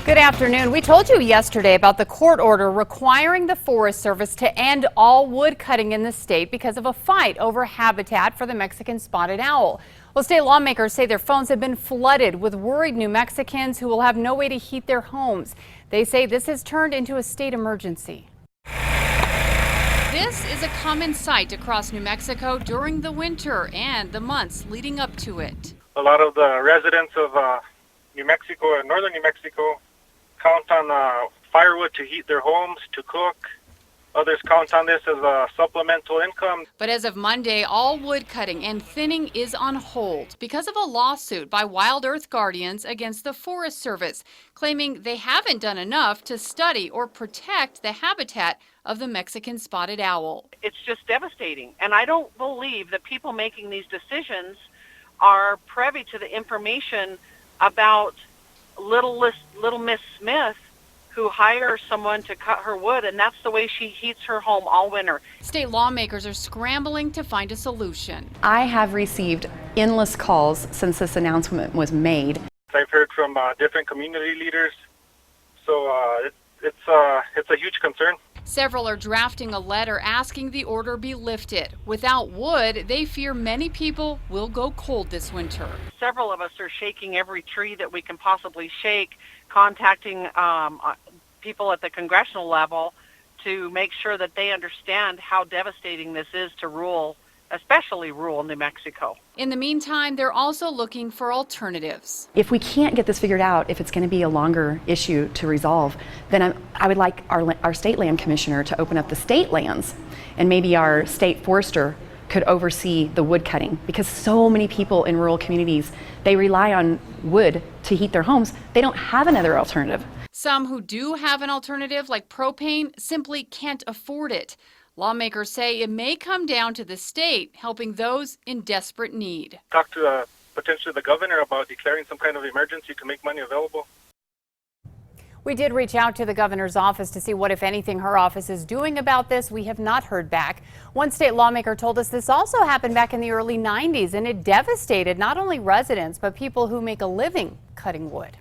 Good afternoon. We told you yesterday about the court order requiring the Forest Service to end all wood cutting in the state because of a fight over habitat for the Mexican spotted owl. Well, state lawmakers say their phones have been flooded with worried New Mexicans who will have no way to heat their homes. They say this has turned into a state emergency. This is a common sight across New Mexico during the winter and the months leading up to it. A lot of the residents of New Mexico and northern New Mexico count on firewood to heat their homes, to cook. Others count on this as a supplemental income. But as of Monday, all wood cutting and thinning is on hold because of a lawsuit by Wild Earth Guardians against the Forest Service, claiming they haven't done enough to study or protect the habitat of the Mexican spotted owl. It's just devastating. And I don't believe that people making these decisions are privy to the information about Little Miss Smith, who hires someone to cut her wood, and that's the way she heats her home all winter. State lawmakers are scrambling to find a solution. I have received endless calls since this announcement was made. I've heard from different community leaders, so it's a huge concern. Several are drafting a letter asking the order be lifted. Without wood, they fear many people will go cold this winter. Several of us are shaking every tree that we can possibly shake, contacting people at the congressional level to make sure that they understand how devastating this is to rural, especially rural New Mexico. In the meantime, they're also looking for alternatives. If we can't get this figured out, if it's going to be a longer issue to resolve, then I would like our state land commissioner to open up the state lands, and maybe our state forester could oversee the wood cutting, because so many people in rural communities, they rely on wood to heat their homes. They don't have another alternative. Some who do have an alternative, like propane, simply can't afford it. Lawmakers say it may come down to the state helping those in desperate need. Talk to potentially the governor about declaring some kind of emergency to make money available. We did reach out to the governor's office to see what, if anything, her office is doing about this. We have not heard back. One state lawmaker told us this also happened back in the early 90s, and it devastated not only residents, but people who make a living cutting wood.